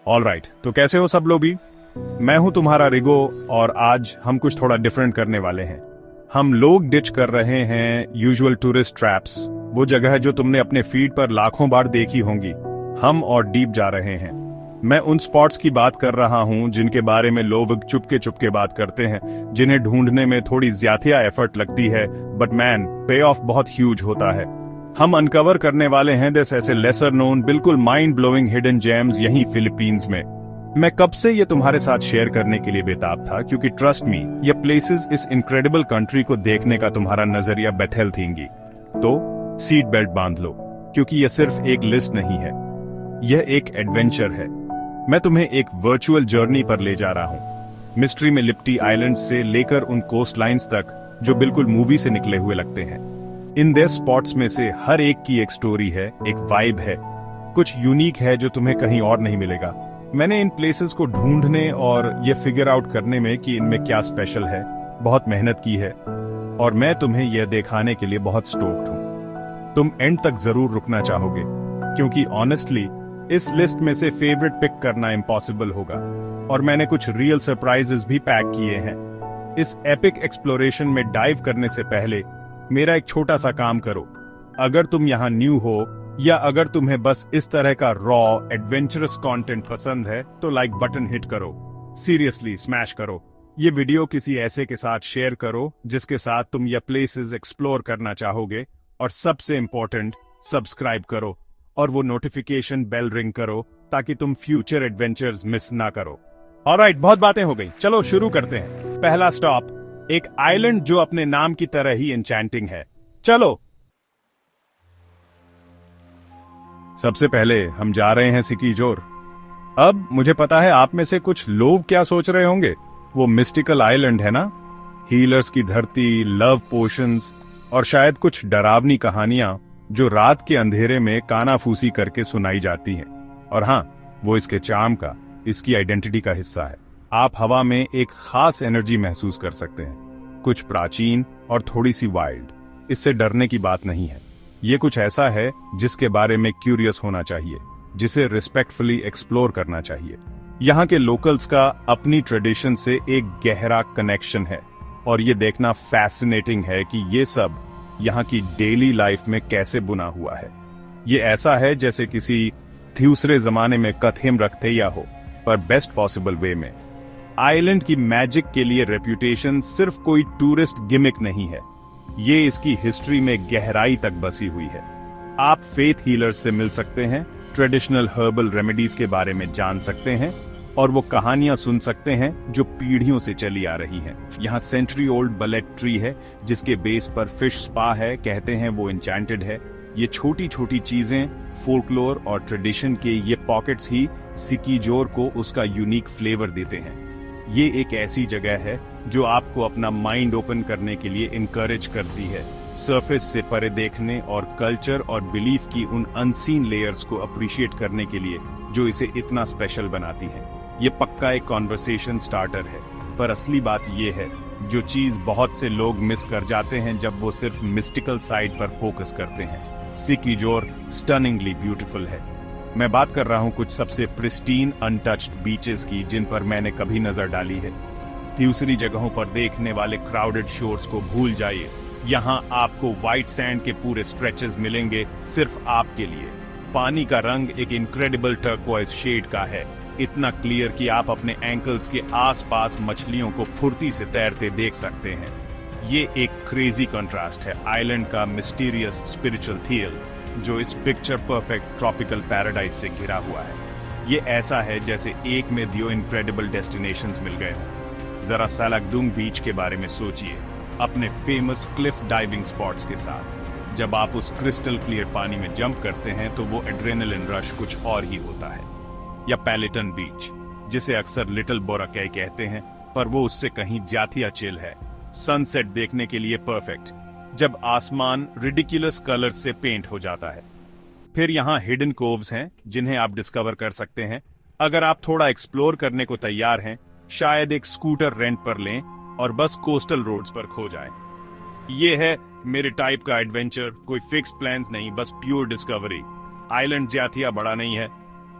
Alright, तो कैसे हो सब लोग भी। मैं हूं तुम्हारा रिगो और आज हम कुछ थोड़ा डिफरेंट करने वाले हैं। हम लोग डिच कर रहे हैं यूजुअल टूरिस्ट ट्रैप्स, वो जगह जो तुमने अपने फीड पर लाखों बार देखी होंगी। हम और डीप जा रहे हैं। मैं उन स्पॉट्स की बात कर रहा हूं जिनके बारे में लोग चुपके चुपके बात करते हैं, जिन्हें ढूंढने में थोड़ी ज्यादा एफर्ट लगती है, बट मैन पे ऑफ बहुत ह्यूज होता है। हम अनकवर करने वाले हैं दिस ऐसे लेसर नोन बिल्कुल माइंड ब्लोइंग हिडन जेम्स यहीं फिलीपींस में। मैं कब से ये तुम्हारे साथ शेयर करने के लिए बेताब था, क्योंकि ट्रस्ट मी, ये प्लेसेस इस इनक्रेडिबल कंट्री को देखने का तुम्हारा नजरिया बेथेल थींगी। तो सीट बेल्ट बांध लो, क्योंकि यह सिर्फ एक लिस्ट नहीं है, यह एक एडवेंचर है। मैं तुम्हें एक वर्चुअल जर्नी पर ले जा रहा हूं, मिस्ट्री में लिपटी आइलैंड से लेकर उन कोस्ट लाइन्स तक जो बिल्कुल मूवी से निकले हुए लगते हैं। इन देयर स्पॉट्स में से हर एक की एक स्टोरी है, एक वाइब है, कुछ यूनिक है जो तुम्हें कहीं और नहीं मिलेगा। मैंने इन प्लेसेस को ढूंढने और ये फिगर आउट करने में कि इनमें क्या स्पेशल है बहुत मेहनत की है, और मैं तुम्हें यह दिखाने के लिए बहुत स्टोक्ड हूं। तुम एंड तक जरूर रुकना चाहोगे, क्योंकि ऑनेस्टली इस लिस्ट में से फेवरेट पिक करना इम्पॉसिबल होगा, और मैंने कुछ रियल सरप्राइजेस भी पैक किए हैं। इस एपिक एक्सप्लोरेशन में डाइव करने से पहले मेरा एक छोटा सा काम करो। अगर तुम यहाँ न्यू हो या अगर तुम्हें बस इस तरह का रॉ एडवेंचरस कंटेंट पसंद है, तो लाइक बटन हिट करो, सीरियसली स्मैश करो। ये वीडियो किसी ऐसे के साथ शेयर करो जिसके साथ तुम ये प्लेसेस एक्सप्लोर करना चाहोगे, और सबसे इंपॉर्टेंट, सब्सक्राइब करो और वो नोटिफिकेशन बेल रिंग करो ताकि तुम फ्यूचर एडवेंचर्स मिस ना करो। ऑलराइट, बहुत बातें हो गई, चलो शुरू करते हैं। पहला स्टॉप, एक आइलैंड जो अपने नाम की तरह ही एन्चेंटिंग है। चलो, सबसे पहले हम जा रहे हैं सिकीजोर। अब मुझे पता है आप में से कुछ लोग क्या सोच रहे होंगे, वो मिस्टिकल आइलैंड है ना, हीलर्स की धरती, लव पोशंस और शायद कुछ डरावनी कहानियां जो रात के अंधेरे में कानाफूसी करके सुनाई जाती हैं। और हां, वो इसके चार्म का, इसकी आइडेंटिटी का हिस्सा है। आप हवा में एक खास एनर्जी महसूस कर सकते हैं, कुछ प्राचीन और थोड़ी सी वाइल्ड। इससे डरने की बात नहीं है, ये कुछ ऐसा है जिसके बारे में क्यूरियस होना चाहिए, जिसे रिस्पेक्टफुली एक्सप्लोर करना चाहिए। यहाँ के लोकल्स का अपनी ट्रेडिशन से एक गहरा कनेक्शन है, और ये देखना फैसिनेटिंग है कि ये सब यहाँ की डेली लाइफ में कैसे बुना हुआ है। ये ऐसा है जैसे किसी दूसरे जमाने में कथेम रखते या हो, पर बेस्ट पॉसिबल वे में। आइलैंड की मैजिक के लिए रेप्यूटेशन सिर्फ कोई टूरिस्ट गिमिक नहीं है, ये इसकी हिस्ट्री में गहराई तक बसी हुई है। आप फेथ हीलर्स से मिल सकते हैं, ट्रेडिशनल हर्बल रेमेडीज के बारे में जान सकते हैं, और वो कहानियां सुन सकते हैं जो पीढ़ियों से चली आ रही हैं। यहाँ सेंचुरी ओल्ड बलेट ट्री है जिसके बेस पर फिश स्पा है, कहते हैं वो एन्चेंटेड है। ये छोटी छोटी चीजें, फोल्कलोर और ट्रेडिशन के ये पॉकेट्स ही सिकीजोर को उसका यूनिक फ्लेवर देते हैं। ये एक ऐसी जगह है जो आपको अपना माइंड ओपन करने के लिए इनकरेज करती है, सरफेस से परे देखने और कल्चर और बिलीफ की उन अनसीन लेयर्स को अप्रिशिएट करने के लिए जो इसे इतना स्पेशल बनाती है। ये पक्का एक कॉन्वर्सेशन स्टार्टर है, पर असली बात ये है, जो चीज बहुत से लोग मिस कर जाते हैं जब वो सिर्फ मिस्टिकल साइड पर फोकस करते हैं। सिकीजोर स्टनिंगली ब्यूटीफुल है। मैं बात कर रहा हूं कुछ सबसे प्रिस्टीन अनटच्ड बीचेस की जिन पर मैंने कभी नजर डाली है। दूसरी जगहों पर देखने वाले क्राउडेड शोर्स को भूल जाइए, यहाँ आपको व्हाइट सैंड के पूरे स्ट्रेचेस मिलेंगे सिर्फ आपके लिए। पानी का रंग एक इनक्रेडिबल टर्कोइज शेड का है, इतना क्लियर कि आप अपने एंकल्स के आसपास मछलियों को फुर्ती से तैरते देख सकते हैं। ये एक क्रेजी कंट्रास्ट है आइलैंड का मिस्टीरियस स्पिरिचुअल थियल, जो इस पिक्चर परफेक्ट ट्रॉपिकल पैराडाइज से घिरा हुआ है। ये ऐसा है जैसे एक में दो इनक्रेडिबल डेस्टिनेशंस मिल गए हों। जरा सालाकदुंग बीच के बारे में सोचिए, अपने फेमस क्लिफ डाइविंग स्पॉट्स के साथ। जब आप उस क्रिस्टल क्लियर पानी में जंप करते हैं तो वो एड्रेनलिन रश कुछ और ही होता है। या पैलेटन बीच, जिसे अक्सर लिटिल बोराकै कहते हैं, पर वो उससे कहीं ज्यादा चिल है। सनसेट देखने के लिए परफेक्ट, जब आसमान रिडिकुलस कलर से पेंट हो जाता है। फिर यहाँ हिडन कोव्स हैं जिन्हें आप डिस्कवर कर सकते हैं। अगर आप थोड़ा एक्सप्लोर करने को तैयार हैं, शायद एक स्कूटर रेंट पर लें और बस कोस्टल रोड्स पर खो जाएं। ये है मेरे टाइप का एडवेंचर, कोई फिक्स प्लान्स नहीं, बस प्योर डिस्कवरी। आइलैंड ज्यादा बड़ा नहीं है,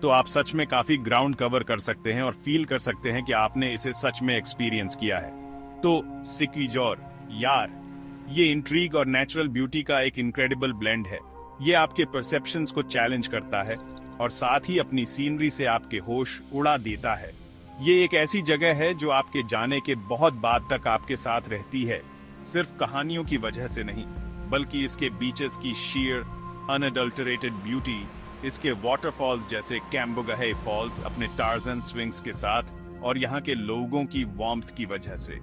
तो आप सच में काफी ग्राउंड कवर कर सकते हैं और फील कर सकते हैं कि आपने इसे सच में एक्सपीरियंस किया है। तो सिक्विजोर, यार, ये इंट्रीग और नेचुरल ब्यूटी का एक इनक्रेडिबल ब्लेंड है। ये आपके परसेप्शंस को चैलेंज करता है और साथ ही अपनी सीनरी से आपके होश उड़ा देता है। ये एक ऐसी जगह है जो आपके जाने के बहुत बाद तक आपके साथ रहती है, सिर्फ कहानियों की वजह से नहीं, बल्कि इसके बीचेस की शीयर अनअडल्टरेटेड ब्यूटी, इसके वाटरफॉल्स जैसे कैम्बोगहे फॉल्स अपने टार्जन स्विंग्स के साथ, और यहाँ के लोगों की वार्मथ की वजह से।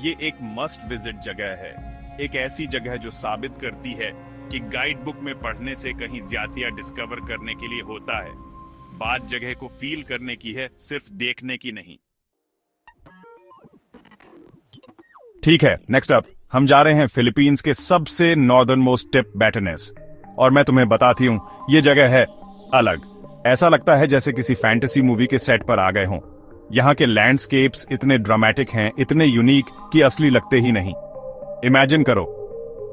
ये एक मस्ट विजिट जगह है, एक ऐसी जगह जो साबित करती है कि गाइड बुक में पढ़ने से कहीं ज्यादा डिस्कवर करने के लिए होता है। बात जगह को फील करने की है, सिर्फ देखने की नहीं। ठीक है, नेक्स्ट अप हम जा रहे हैं फिलीपींस के सबसे नॉर्दर्न मोस्ट टिप बैटनेस, और मैं तुम्हें बताती हूं ये जगह है अलग। ऐसा लगता है जैसे किसी फैंटेसी मूवी के सेट पर आ गए हों। यहाँ के लैंडस्केप्स इतने ड्रामेटिक हैं, इतने यूनिक कि असली लगते ही नहीं। इमेजिन करो,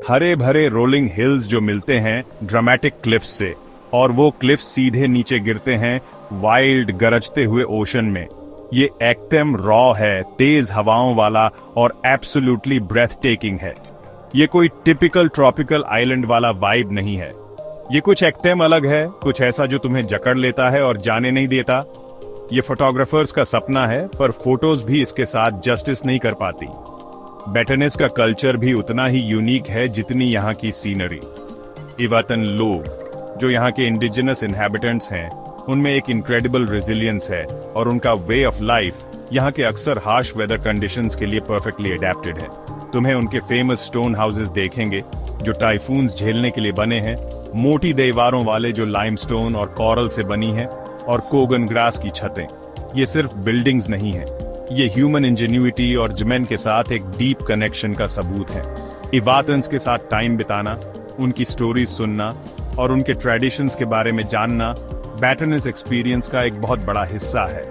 हरे भरे रोलिंग हिल्स जो मिलते हैं ड्रामेटिक क्लिफ्स से, और वो क्लिफ्स सीधे नीचे गिरते हैं वाइल्ड गरजते हुए ओशन में। ये एकदम रॉ है, तेज हवाओं वाला और एब्सोल्युटली ब्रेथ टेकिंग है। ये कोई टिपिकल ट्रॉपिकल आइलैंड वाला वाइब नहीं है। ये कुछ एकदम अलग है, कुछ ऐसा जो तुम्हें जकड़ लेता है और जाने नहीं देता। ये फोटोग्राफर्स का सपना है, पर फोटोज भी इसके साथ जस्टिस नहीं कर पाती। बैटनेस का कल्चर भी उतना ही यूनिक है जितनी यहाँ की सीनरी। इवातन लोग, जो यहाँ के इंडिजिनस इनहैबिटेंट्स हैं, उनमें एक इनक्रेडिबल रेजिलियंस है, और उनका वे ऑफ लाइफ यहाँ के अक्सर हार्श वेदर कंडीशंस के लिए परफेक्टली अडेप्टेड है। तुम्हें उनके फेमस स्टोन हाउसेस देखेंगे जो टाइफून्स झेलने के लिए बने हैं, मोटी दीवारों वाले जो लाइमस्टोन और कोरल से बनी हैं, और कोगन ग्रास की छतें। ये सिर्फ बिल्डिंग्स नहीं है, ये ह्यूमन इंजेन्युइटी और जमेन के साथ एक डीप कनेक्शन का सबूत है। इवातन्स के साथ टाइम बिताना, उनकी स्टोरीज सुनना और उनके ट्रेडिशंस के बारे में जानना बैटनेस एक्सपीरियंस का एक बहुत बड़ा हिस्सा है।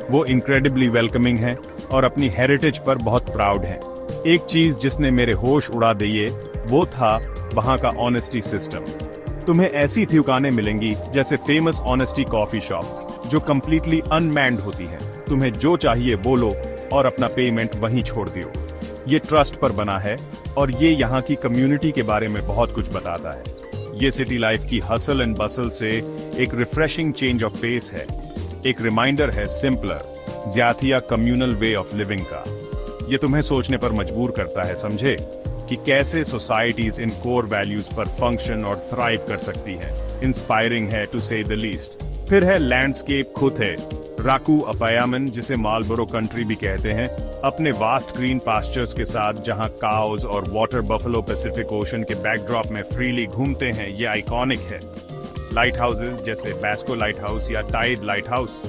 वो इनक्रेडिबली वेलकमिंग है और अपनी हेरिटेज पर बहुत प्राउड है। एक चीज जिसने मेरे होश उड़ा दिए वो था वहां का ऑनेस्टी सिस्टम। तुम्हें ऐसी दुकानें मिलेंगी जैसे फेमस ऑनेस्टी कॉफी शॉप, जो कंप्लीटली अनमैन्ड होती है। तुम्हें जो चाहिए बोलो और अपना पेमेंट वहीं छोड़ दियो। ये ट्रस्ट पर बना है और ये यहाँ की कम्युनिटी के बारे में बहुत कुछ बताता है। ये सिटी लाइफ की हसल एंड बसल से एक रिफ्रेशिंग चेंज ऑफ पेस है, एक रिमाइंडर है सिंपलर, ज्यादा कम्युनल वे ऑफ लिविंग का। ये तुम्हें सोचने पर मजबूर करता है, समझे, कि कैसे सोसाइटीज इन कोर वैल्यूज पर फंक्शन और थ्राइव कर सकती हैं। इंस्पायरिंग है टू से द लीस्ट। फिर है लैंडस्केप खुद है, राकू अपायामन, जिसे मालबोरो कंट्री भी कहते हैं, अपने वास्ट ग्रीन पास्चर्स के साथ, जहां काउज और वाटर बफलो पैसिफिक ओशन के बैकड्रॉप में फ्रीली घूमते हैं। ये आइकॉनिक है। लाइट हाउसेज जैसे बैस्को लाइट हाउस या टाइड लाइट हाउस,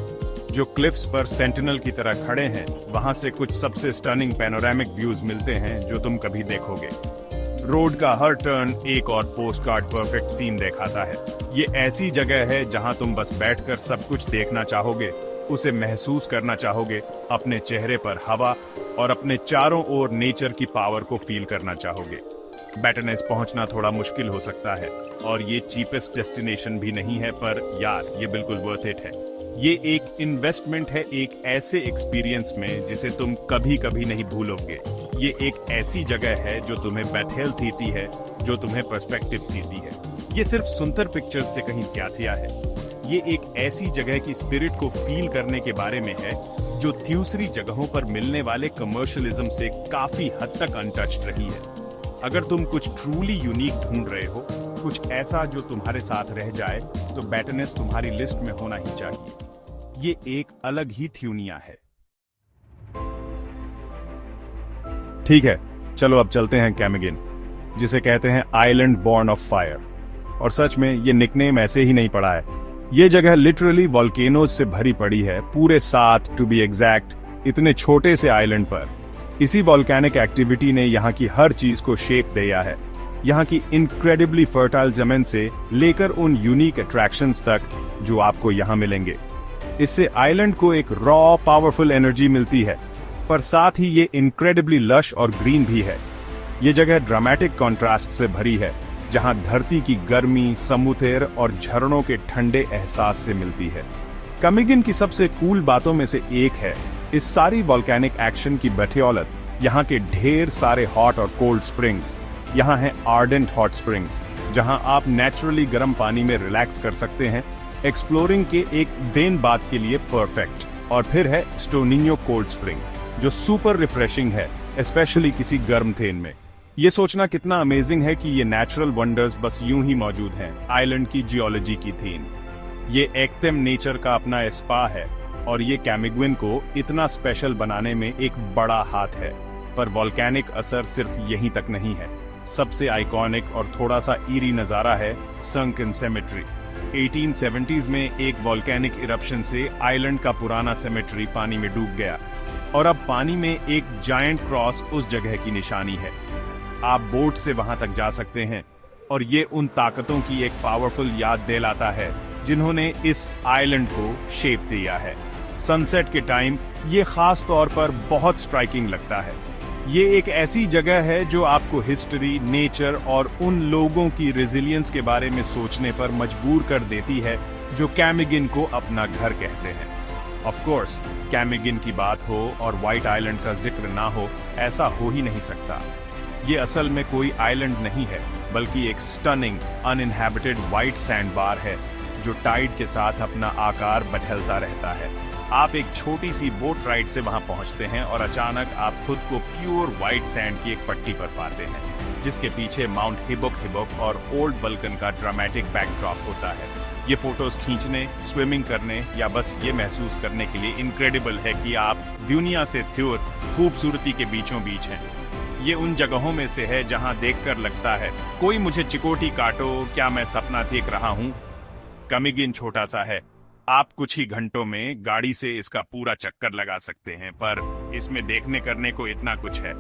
जो क्लिफ्स पर सेंटिनल की तरह खड़े हैं, वहां से कुछ सबसे स्टनिंग पैनोरामिक व्यूज मिलते हैं जो तुम कभी देखोगे। रोड का हर टर्न एक और पोस्टकार्ड परफेक्ट सीन दिखाता है। ये ऐसी जगह है जहां तुम बस बैठकर सब कुछ देखना चाहोगे, उसे महसूस करना चाहोगे, अपने चेहरे पर हवा और अपने चारों ओर नेचर की पावर को फील करना चाहोगे। बैटनेस पहुंचना थोड़ा मुश्किल हो सकता है और ये चीपेस्ट डेस्टिनेशन भी नहीं है, पर यार ये बिल्कुल वर्थ इट है। ये एक इन्वेस्टमेंट है एक ऐसे एक्सपीरियंस में जिसे तुम कभी कभी नहीं भूलोगे। ये एक ऐसी जगह है जो तुम्हें बेथेल देती है, जो तुम्हें पर्सपेक्टिव देती है। ये सिर्फ सुंदर पिक्चर्स से कहीं ज्यादा है। ये एक ऐसी जगह की स्पिरिट को फील करने के बारे में है जो दूसरी जगहों पर मिलने वाले कमर्शियलिज्म से काफी हद तक अनटच्ड रही है। अगर तुम कुछ ट्रूली यूनिक ढूंढ रहे हो, कुछ ऐसा जो तुम्हारे साथ रह जाए, तो बैटनेस तुम्हारी लिस्ट में होना ही चाहिए। ये एक अलग ही थ्यूनिया है। ठीक है, चलो अब चलते हैं कैमगिन, जिसे कहते हैं आइलैंड बॉर्न ऑफ फायर। और सच में ये निकनेम ऐसे ही नहीं पड़ा है। ये जगह लिटरली वॉल्केनोज से भरी पड़ी है, पूरे 7 टू बी एग्जैक्ट, इतने छोटे से आइलैंड पर। इसी वॉल्केनिक एक्टिविटी ने यहाँ की हर चीज को शेप दिया है। यहाँ की इनक्रेडिबली फर्टाइल जमीन से लेकर उन यूनिक अट्रैक्शंस तक जो आपको यहाँ मिलेंगे। इससे आइलैंड को एक रॉ पावरफुल एनर्जी मिलती है, पर साथ ही ये इनक्रेडिबली लश और ग्रीन भी है। ये जगह ड्रामेटिक कॉन्ट्रास्ट से भरी है, जहां धरती की गर्मी, समुद्र और झरनों के ठंडे एहसास से मिलती है। कैमिगन की सबसे कूल बातों में से एक है इस सारी वॉल्केनिक एक्शन की बदौलत यहाँ के ढेर सारे हॉट और कोल्ड स्प्रिंग्स। यहाँ है आर्डेंट हॉट स्प्रिंग्स, जहाँ आप नेचुरली गर्म पानी में रिलैक्स कर सकते हैं, एक्सप्लोरिंग के एक दिन बाद के लिए परफेक्ट। और फिर है स्टोनियो कोल्ड स्प्रिंग, जो सुपर रिफ्रेशिंग है, स्पेशली किसी गर्म थेन में। ये सोचना कितना अमेजिंग है कि ये नेचुरल वंडर्स बस यूं ही मौजूद हैं आइलैंड की जियोलॉजी की थीम। ये एक्टिव नेचर का अपना स्पा है और ये कैमिगन को इतना स्पेशल बनाने में एक बड़ा हाथ है। पर वॉल्केनिक असर सिर्फ यहीं तक नहीं है। सबसे आइकॉनिक और थोड़ा सा ईरी नजारा है संकन सेमेट्री। 1870s में एक वॉल्केनिक इरप्शन से आइलैंड का पुराना सेमेट्री पानी में डूब गया और अब पानी में एक जायंट क्रॉस उस जगह की निशानी है। आप बोट से वहां तक जा सकते हैं और ये उन ताकतों की एक पावरफुल याद दिलाता है जिन्होंने इस आइलैंड को शेप दिया है। सनसेट के टाइम ये खास तौर पर बहुत स्ट्राइकिंग लगता है। ये एक ऐसी जगह है जो आपको हिस्ट्री, नेचर और उन लोगों की रेजिलियंस के बारे में सोचने पर मजबूर कर देती है जो कैमिगन को अपना घर कहते हैं। ऑफ कोर्स, कैमिगन की बात हो और व्हाइट आइलैंड का जिक्र ना हो, ऐसा हो ही नहीं सकता। ये असल में कोई आइलैंड नहीं है, बल्कि एक स्टनिंग अनइनहैबिटेड व्हाइट सैंड बार है जो टाइड के साथ अपना आकार बदलता रहता है। आप एक छोटी सी बोट राइड से वहां पहुंचते हैं और अचानक आप खुद को प्योर व्हाइट सैंड की एक पट्टी पर पाते हैं, जिसके पीछे माउंट हिबोक और ओल्ड बल्कन का ड्रामेटिक बैकड्रॉप होता है। ये फोटोज खींचने, स्विमिंग करने या बस ये महसूस करने के लिए इनक्रेडिबल है कि आप दुनिया से दूर खूबसूरती के बीचों बीच हैं। ये उन जगहों में से है जहां देखकर लगता है कोई मुझे चिकोटी काटो, क्या मैं सपना देख रहा हूं। कैमिगन छोटा सा है, आप कुछ ही घंटों में गाड़ी से इसका पूरा चक्कर लगा सकते हैं, पर इसमें देखने करने को इतना कुछ है।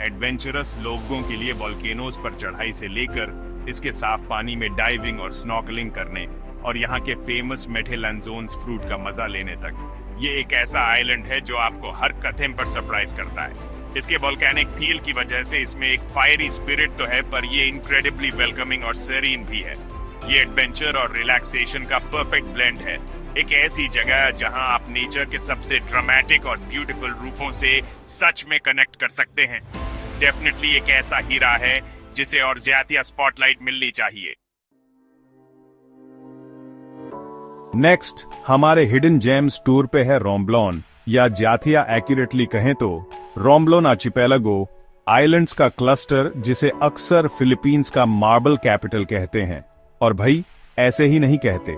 एडवेंचरस लोगों के लिए वॉल्केनोज पर चढ़ाई से लेकर इसके साफ पानी में डाइविंग और स्नॉर्कलिंग करने और यहाँ के फेमस मेठेलांजोन्स फ्रूट का मजा लेने तक, ये एक ऐसा आइलैंड है जो आपको हर कदम पर सरप्राइज करता है। इसके वॉल्केनिक थील की वजह से इसमें एक फायरी स्पिरिट तो है, पर ये इनक्रेडिबली वेलकमिंग और सेरीन भी है। ये एडवेंचर और रिलैक्सेशन का परफेक्ट ब्लेंड है। एक ऐसी जगह जहां आप नेचर के सबसे ड्रामेटिक और ब्यूटीफुल रूपों से सच में कनेक्ट कर सकते हैं। डेफिनेटली एक ऐसा हीरा है जिसे और ज्यादा स्पॉटलाइट मिलनी चाहिए। नेक्स्ट हमारे हिडन जेम्स टूर पे है रोम्ब्लोन, या जाथिया एक्यूरेटली कहें तो रोम्ब्लोन आर्चिपेलागो, आइलैंड्स का क्लस्टर जिसे अक्सर फिलीपींस का मार्बल कैपिटल कहते हैं। और भाई ऐसे ही नहीं कहते,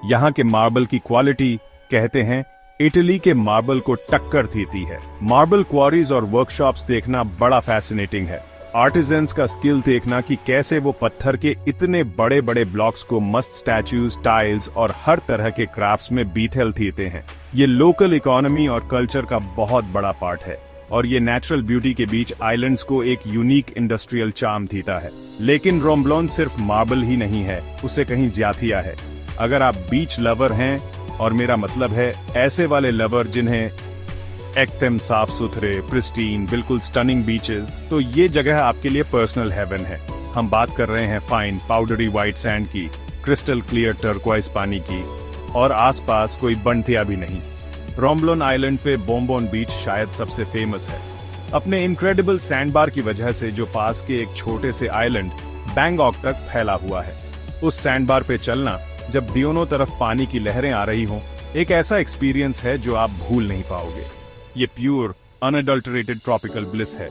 यहाँ के मार्बल की क्वालिटी कहते हैं इटली के मार्बल को टक्कर देती है। मार्बल क्वारीज और वर्कशॉप्स देखना बड़ा फैसिनेटिंग है। आर्टिजन्स का स्किल देखना कि कैसे वो पत्थर के इतने बड़े बड़े ब्लॉक्स को मस्त स्टैच्यूज, टाइल्स और हर तरह के क्राफ्ट्स में बीथेल देते हैं। ये लोकल इकोनॉमी और कल्चर का बहुत बड़ा पार्ट है और ये नेचुरल ब्यूटी के बीच आइलैंड्स को एक यूनिक इंडस्ट्रियल चार्म देता है। लेकिन रोम्ब्लोन सिर्फ मार्बल ही नहीं है, उसे कहीं ज्याथिया है। अगर आप बीच लवर हैं, और मेरा मतलब है ऐसे वाले लवर जिन्हें एकदम साफ सुथरे, प्रिस्टीन, बिल्कुल स्टनिंग बीचेस, तो ये जगह आपके लिए पर्सनल हेवन है। हम बात कर रहे हैं फाइन पाउडरी व्हाइट सैंड की, क्रिस्टल क्लियर टर्क्वाइज पानी की, और आसपास कोई बंटिया भी नहीं। रोम्ब्लोन आइलैंड पे बोम्बोन बीच शायद सबसे फेमस है अपने इनक्रेडिबल सैंडबार की वजह से, जो पास के एक छोटे से आइलैंड बैंगॉक तक फैला हुआ है। उस सैंडबार पे चलना जब दोनों तरफ पानी की लहरें आ रही हों, एक ऐसा एक्सपीरियंस है जो आप भूल नहीं पाओगे। ये प्योर अनअडल्टरेटेड ट्रॉपिकल ब्लिस है।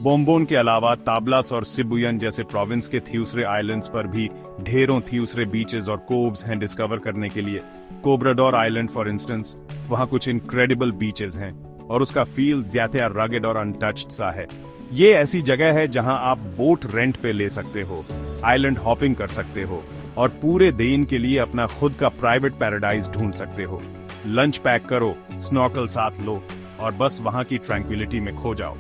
बोम्बोन के अलावा ताबलास और सिबुयन जैसे प्रोविंस के थ्यूसरे आइलैंड्स पर भी ढेरों थ्यूसरे बीचेस और कोव्स हैं डिस्कवर करने के लिए। कोब्राडोर आइलैंड फॉर इंस्टेंस, वहाँ कुछ इनक्रेडिबल बीचेस हैं और उसका फील ज्यादा रगेड और अनटच्ड सा है। ये ऐसी जगह है जहां आप बोट रेंट पे ले सकते हो, आइलैंड हॉपिंग कर सकते हो और पूरे दिन के लिए अपना खुद का प्राइवेट पैराडाइज ढूंढ सकते हो। लंच पैक करो, स्नॉर्कल साथ लो और बस वहां की ट्रैंक्विलिटी में खो जाओ।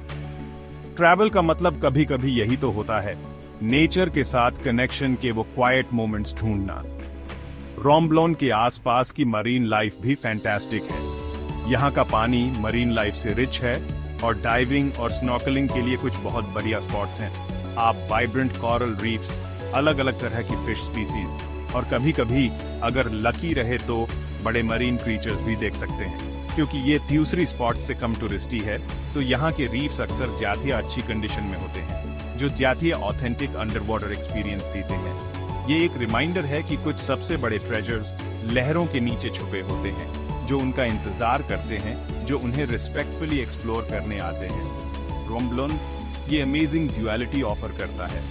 ट्रैवल का मतलब कभी कभी यही तो होता है, नेचर के साथ कनेक्शन के वो क्वाइट मोमेंट्स ढूंढना। रोम्ब्लोन के आसपास की मरीन लाइफ भी फैंटास्टिक है। यहाँ का पानी मरीन लाइफ से रिच है और डाइविंग और स्नॉर्कलिंग के लिए कुछ बहुत बढ़िया स्पॉट्स हैं। आप वाइब्रेंट कोरल रीफ्स, अलग अलग तरह की फिश स्पीसीज, और कभी कभी अगर लकी रहे तो बड़े मरीन क्रीचर्स भी देख सकते हैं। क्योंकि ये दूसरी स्पॉट से कम टूरिस्टी है, तो यहाँ के रीफ्स अक्सर ज्यादा अच्छी कंडीशन में होते हैं, जो ज्यादा ऑथेंटिक अंडर वाटर एक्सपीरियंस देते हैं। ये एक रिमाइंडर है कि कुछ सबसे बड़े ट्रेजर्स लहरों के नीचे छुपे होते हैं, जो उनका इंतजार करते हैं, जो उन्हें रिस्पेक्टफुली एक्सप्लोर करने आते हैं। रोम्ब्लोन ये अमेजिंग ड्युअलिटी ऑफर करता है।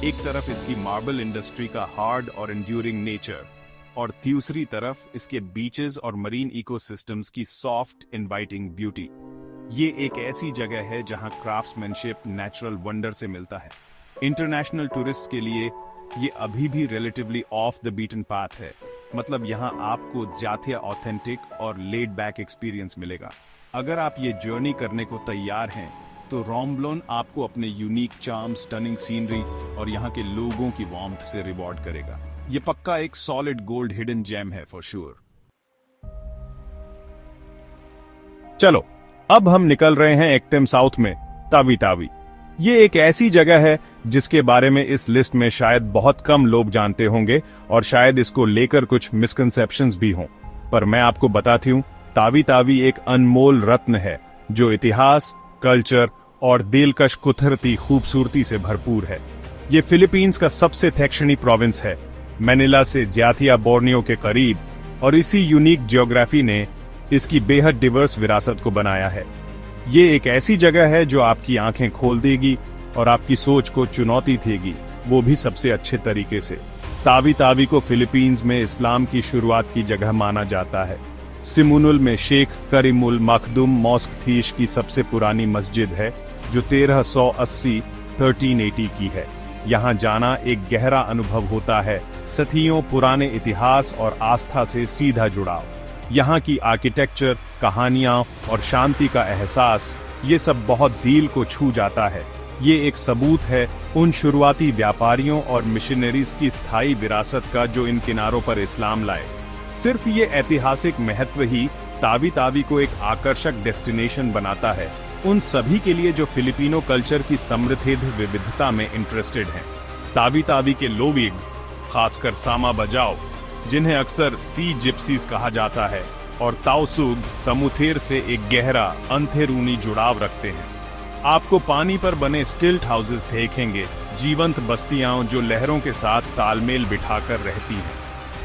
एक तरफ इसकी मार्बल इंडस्ट्री का हार्ड और एंड्यूरिंग नेचर, और दूसरी तरफ इसके बीचेस और मरीन इकोसिस्टम्स की सॉफ्ट इनवाइटिंग ब्यूटी। ये एक ऐसी जगह है जहां क्राफ्ट्समैनशिप नेचुरल वंडर से मिलता है। इंटरनेशनल टूरिस्ट के लिए ये अभी भी relatively of the beaten path है, मतलब यहाँ आपको ज्यादा ऑथेंटिक और लेड बैक एक्सपीरियंस मिलेगा। अगर आप ये जर्नी करने को तैयार हैं, तो रोम्ब्लोन आपको अपने यूनिक चार्म, स्टनिंग सीनरी और यहाँ के लोगों की वार्मथ से रिवॉर्ड करेगा। ये पक्का एक सॉलिड गोल्ड हिडन जेम है फॉर श्योर। चलो अब हम निकल रहे हैं एक्टिम साउथ में, तावी तावी। ये एक ऐसी जगह है जिसके बारे में इस लिस्ट में शायद बहुत कम लोग जानते होंगे, और शायद इसको लेकर कुछ मिसकंसेप्शंस भी हों, पर मैं आपको बताती हूँ, तावी तावी एक अनमोल रत्न है जो इतिहास, कल्चर और दिलकश कुदरती खूबसूरती से भरपूर है। ये फिलीपींस का सबसे दक्षिणी प्रोविंस है, मैनिला से ज्यादा बोर्नियो के करीब, और इसी यूनिक ज्योग्राफी ने इसकी बेहद डिवर्स विरासत को बनाया है। ये एक ऐसी जगह है जो आपकी आंखें खोल देगी और आपकी सोच को चुनौती देगी, वो भी सबसे अच्छे तरीके से। तावी तावी को फिलीपींस में इस्लाम की शुरुआत की जगह माना जाता है। सिमुनुल में शेख करीमुल मखदूम मॉस्क थीश की सबसे पुरानी मस्जिद है, जो 1380 की है। यहाँ जाना एक गहरा अनुभव होता है, सदियों पुराने इतिहास और आस्था से सीधा जुड़ाव। यहाँ की आर्किटेक्चर, कहानियाँ और शांति का एहसास, ये सब बहुत दिल को छू जाता है। ये एक सबूत है उन शुरुआती व्यापारियों और मिशनरीज की स्थायी विरासत का जो इन किनारों पर इस्लाम लाए। सिर्फ ये ऐतिहासिक महत्व ही तावी तावी को एक आकर्षक डेस्टिनेशन बनाता है उन सभी के लिए जो फिलिपिनो कल्चर की समृद्ध विविधता में इंटरेस्टेड हैं। तावी तावी के लोविग, खासकर सामा बजाओ, जिन्हें अक्सर सी जिप्सीज कहा जाता है, और ताओसुग समुथेर से एक गहरा अंथेरूनी जुड़ाव रखते हैं। आपको पानी पर बने स्टिल्ट हाउसेस देखेंगे, जीवंत बस्तियां जो लहरों के साथ तालमेल बिठाकर रहती हैं।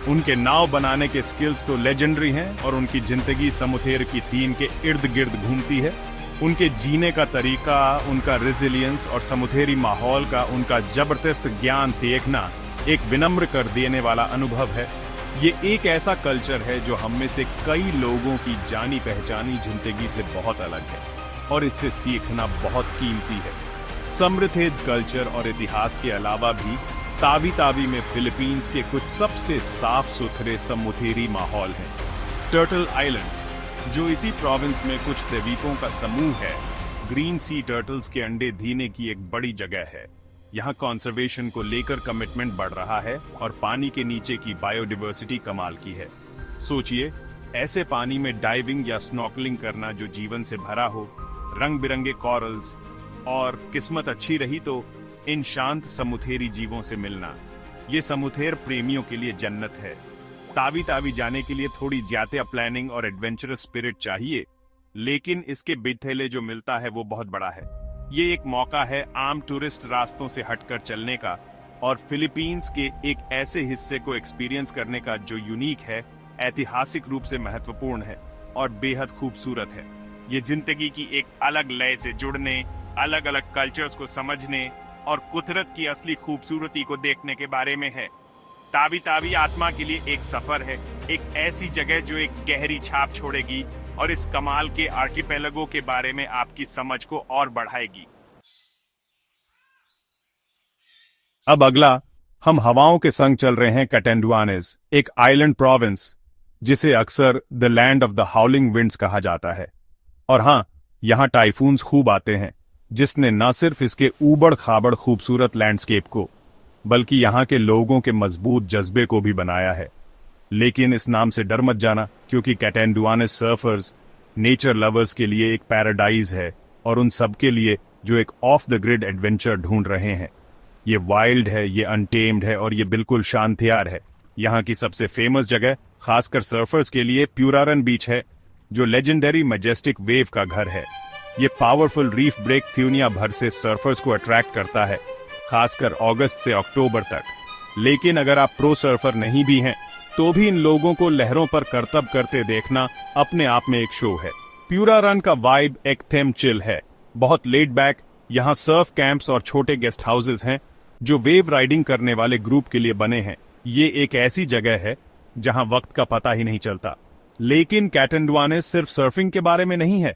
उनके नाव बनाने के स्किल्स तो लेजेंडरी हैं, और उनकी जिंदगी समुथेर की तीन के इर्द गिर्द घूमती है। उनके जीने का तरीका, उनका रेजिलियंस और समुद्री माहौल का उनका जबरदस्त ज्ञान देखना एक विनम्र कर देने वाला अनुभव है। ये एक ऐसा कल्चर है जो हम में से कई लोगों की जानी पहचानी जिंदगी से बहुत अलग है, और इससे सीखना बहुत कीमती है। समृद्ध कल्चर और इतिहास के अलावा भी तावी तावी में फिलीपींस के कुछ सबसे साफ सुथरे समुद्री माहौल हैं। टर्टल आइलैंड्स, जो इसी प्रोविंस में कुछ द्वीपों का समूह है, ग्रीन सी टर्टल्स के अंडे देने की एक बड़ी जगह है। यहाँ कंजर्वेशन को लेकर कमिटमेंट बढ़ रहा है, और पानी के नीचे की बायोडाइवर्सिटी कमाल की है। सोचिए, ऐसे पानी में डाइविंग या स्नॉर्कलिंग करना जो जीवन से भरा हो, रंग बिरंगे कॉरल्स, और किस्मत अच्छी रही तो इन शांत समुद्री जीवों से मिलना। ये समुद्र प्रेमियों के लिए जन्नत है। तावी तावी जाने के लिए थोड़ी ज्यादा प्लानिंग और एडवेंचरस स्पिरिट चाहिए, लेकिन इसके बिथेले जो मिलता है वो बहुत बड़ा है। ये एक मौका है आम टूरिस्ट रास्तों से हटकर चलने का, और फिलीपींस के एक ऐसे हिस्से को एक्सपीरियंस करने का जो यूनिक है, ऐतिहासिक रूप से महत्वपूर्ण है और बेहद खूबसूरत है। ये जिंदगी की एक अलग लय से जुड़ने, अलग अलग कल्चर्स को समझने और कुदरत की असली खूबसूरती को देखने के बारे में है। तावी तावी आत्मा के लिए एक सफर है, एक ऐसी जगह जो एक गहरी छाप छोड़ेगी और इस कमाल के आर्किपेलागो के बारे में आपकी समझ को और बढ़ाएगी। अब अगला हम हवाओं के संग चल रहे हैं कैटेंडुआनेस, एक आइलैंड प्रोविंस जिसे अक्सर the land of the हाउलिंग winds कहा जाता है। और हाँ, यहाँ टाइफून्स खूब आते हैं, जिसने न सिर्फ इसके ऊबड़ खाबड़ खूबसूरत लैंडस्केप को, बल्कि यहाँ के लोगों के मजबूत जज्बे को भी बनाया है। लेकिन इस नाम से डर मत जाना, क्योंकि कैटेंडुआनेस सर्फर्स, नेचर लवर्स के लिए एक पैराडाइज है, और उन सब के लिए जो एक ऑफ द ग्रिड एडवेंचर ढूंढ रहे हैं। ये वाइल्ड है, ये अनटेम्ड है और ये बिल्कुल शांतियार है। यहाँ की सबसे फेमस जगह खासकर सर्फर्स के लिए प्यूरारन बीच है, जो लेजेंडरी मैजेस्टिक वेव का घर है। ये पावरफुल रीफ ब्रेक दुनिया भर से सर्फर्स को अट्रैक्ट करता है, खासकर अगस्त से अक्टूबर तक। लेकिन अगर आप प्रो सर्फर नहीं भी हैं, तो भी इन लोगों को लहरों पर करतब करते देखना अपने आप में एक शो है। प्यूरारन का वाइब एकदम चिल है, बहुत लेड बैक। यहाँ सर्फ कैंप्स और छोटे गेस्ट हाउसेज हैं जो वेव राइडिंग करने वाले ग्रुप के लिए बने हैं। ये एक ऐसी जगह है जहां वक्त का पता ही नहीं चलता। लेकिन कैटनडुआनेस सिर्फ सर्फिंग के बारे में नहीं है।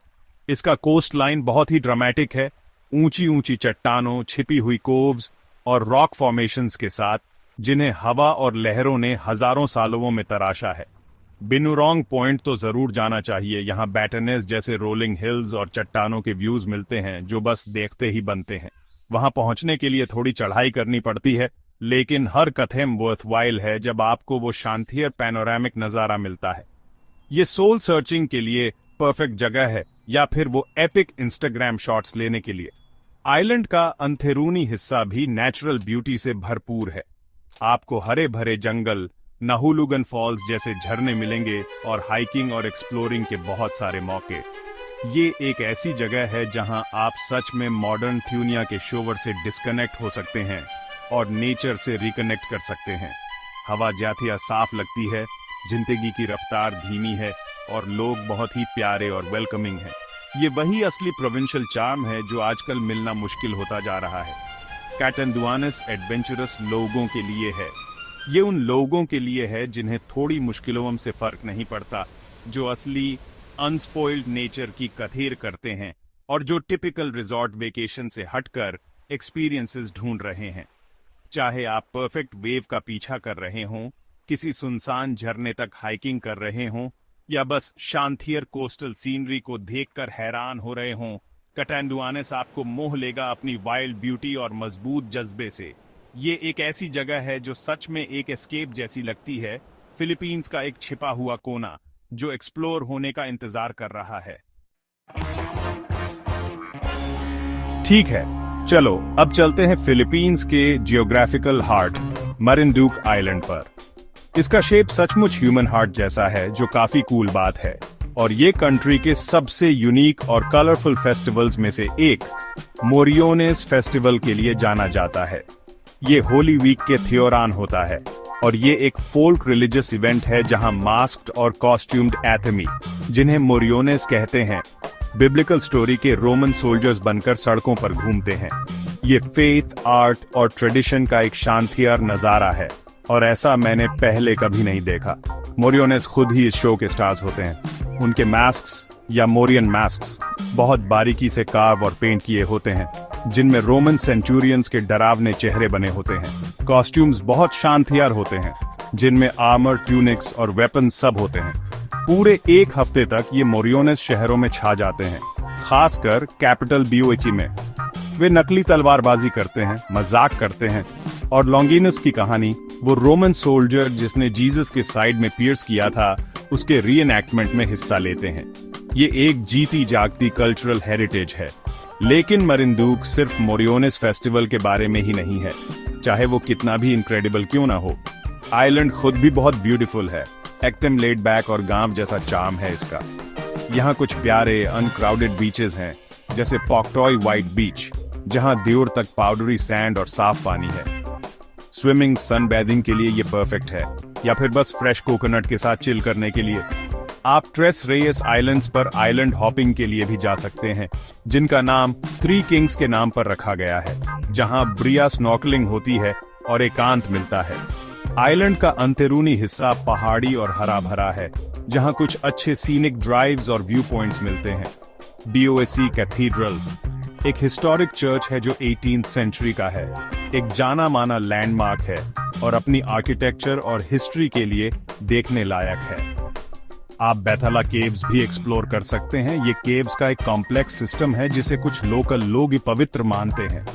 इसका कोस्ट लाइन बहुत ही ड्रामेटिक है, ऊंची ऊंची चट्टानों, छिपी हुई कोव्स और रॉक फॉर्मेशंस के साथ, जिन्हें हवा और लहरों ने हजारों सालों में तराशा है। बिनुरोंग पॉइंट तो जरूर जाना चाहिए। यहाँ बैटनेस जैसे रोलिंग हिल्स और चट्टानों के व्यूज मिलते हैं जो बस देखते ही बनते हैं। वहां पहुंचने के लिए थोड़ी चढ़ाई करनी पड़ती है, लेकिन हर कथम वर्थवाइल है जब आपको वो शांतियर पैनोरामिक नजारा मिलता है। ये सोल सर्चिंग के लिए परफेक्ट जगह है, या फिर वो एपिक इंस्टाग्राम शॉट्स लेने के लिए। आइलैंड का अंथेरूनी हिस्सा भी नेचुरल ब्यूटी से भरपूर है। आपको हरे भरे जंगल, नाहुलुगन फॉल्स जैसे झरने मिलेंगे और हाइकिंग और एक्सप्लोरिंग के बहुत सारे मौके। ये एक ऐसी जगह है जहां आप सच में मॉडर्न दुनिया के शोर से डिस्कनेक्ट हो सकते हैं और नेचर से रिकनेक्ट कर सकते हैं। हवा जातिया साफ लगती है, जिंदगी की रफ्तार धीमी है और लोग बहुत ही प्यारे और वेलकमिंग हैं। ये वही असली प्रोविंशियल चार्म है जो आजकल मिलना मुश्किल होता जा रहा है। कैटनडुआनेस एडवेंचरस लोगों के लिए है। ये उन लोगों के लिए है जिन्हें थोड़ी मुश्किलों से फर्क नहीं पड़ता, जो असली अनस्पॉइल्ड नेचर की कथेर करते हैं और जो टिपिकल रिजॉर्ट वेकेशन से हटकर एक्सपीरियंसेस ढूंढ रहे हैं। चाहे आप परफेक्ट वेव का पीछा कर रहे हों, किसी सुनसान झरने तक हाइकिंग कर रहे हों, या बस शांतियर कोस्टल सीनरी को देखकर हैरान हो रहे हों, कैटनडुआनेस आपको मोह लेगा अपनी वाइल्ड ब्यूटी और मजबूत जज्बे से। ये एक ऐसी जगह है जो सच में एक एस्केप जैसी लगती है, फिलीपींस का एक छिपा हुआ कोना जो एक्सप्लोर होने का इंतजार कर रहा है। ठीक है, चलो अब चलते हैं फिलीपींस के जियोग्राफिकल हार्ट मरिंडुक आइलैंड पर। इसका शेप सचमुच ह्यूमन हार्ट जैसा है, जो काफी कूल बात है। और ये कंट्री के सबसे यूनिक और कलरफुल फेस्टिवल्स में से एक, मोरियोनेस फेस्टिवल के लिए जाना जाता है। ये होली वीक के दौरान होता है और ये एक फोल्क रिलीजियस इवेंट है जहां मास्क्ड और कॉस्ट्यूम्ड एथमी, जिन्हें मोरियोनेस कहते हैं, बिब्लिकल स्टोरी के रोमन सोल्जर्स बनकर सड़कों पर घूमते हैं। ये फेथ, आर्ट और ट्रेडिशन का एक शानदार नजारा है और ऐसा मैंने पहले कभी नहीं देखा। मोरियोनेस खुद ही इस शो के स्टार्स होते हैं। उनके मास्क्स या मोरियन मास्क्स बहुत बारीकी से कार्व और पेंट किए होते हैं, जिनमें रोमन सेंचुरियंस के डरावने चेहरे बने होते हैं। कॉस्ट्यूम्स बहुत शानदार होते हैं, जिनमें आर्मर, ट्यूनिक्स और वेपन्स सब होते हैं। पूरे एक हफ्ते तक ये मोरियोनेस शहरों में छा जाते हैं, खासकर कैपिटल बीओएची में। वे नकली तलवारबाजी करते हैं, मजाक करते हैं और लॉन्गिनस की कहानी, वो रोमन सोल्जर जिसने जीसस के साइड में पियर्स किया था, उसके रीएनैक्टमेंट में हिस्सा लेते हैं। ये एक जीती जागती कल्चरल हेरिटेज है। लेकिन मरिंडुक सिर्फ मोरियोनेस फेस्टिवल के बारे में ही नहीं है, चाहे वो कितना भी इनक्रेडिबल क्यों ना हो। आइलैंड खुद भी बहुत ब्यूटीफुल है, एकदम लेड बैक और गांव जैसा चार्म है इसका। यहाँ कुछ प्यारे अनक्राउडेड बीचेस हैं, जैसे पॉक्टॉय व्हाइट बीच, जहाँ दूर तक पाउडरी सैंड और साफ पानी है। स्विमिंग, सनबैथिंग के लिए ये परफेक्ट है, या फिर बस फ्रेश कोकोनट के साथ चिल करने के लिए। आप ट्रेस रेयस आइलैंड्स पर आइलैंड हॉपिंग के लिए भी जा सकते हैं, जिनका नाम थ्री किंग्स के नाम पर रखा गया है, जहां ब्रिया स्नॉर्कलिंग होती है और एकांत मिलता है। आइलैंड का अंदरूनी हिस्सा पहाड़ी और हरा भरा है, जहां कुछ अच्छे सीनिक ड्राइव्स और व्यू पॉइंट्स मिलते हैं। बीओएसी कैथीड्रल एक हिस्टोरिक चर्च है जो 18th सेंचुरी का है, एक जाना माना लैंडमार्क है और अपनी आर्किटेक्चर और हिस्ट्री के लिए देखने लायक है। आप बेथला केव्स भी एक्सप्लोर कर सकते हैं। ये केव्स का एक कॉम्प्लेक्स सिस्टम है जिसे कुछ लोकल लोग पवित्र मानते हैं।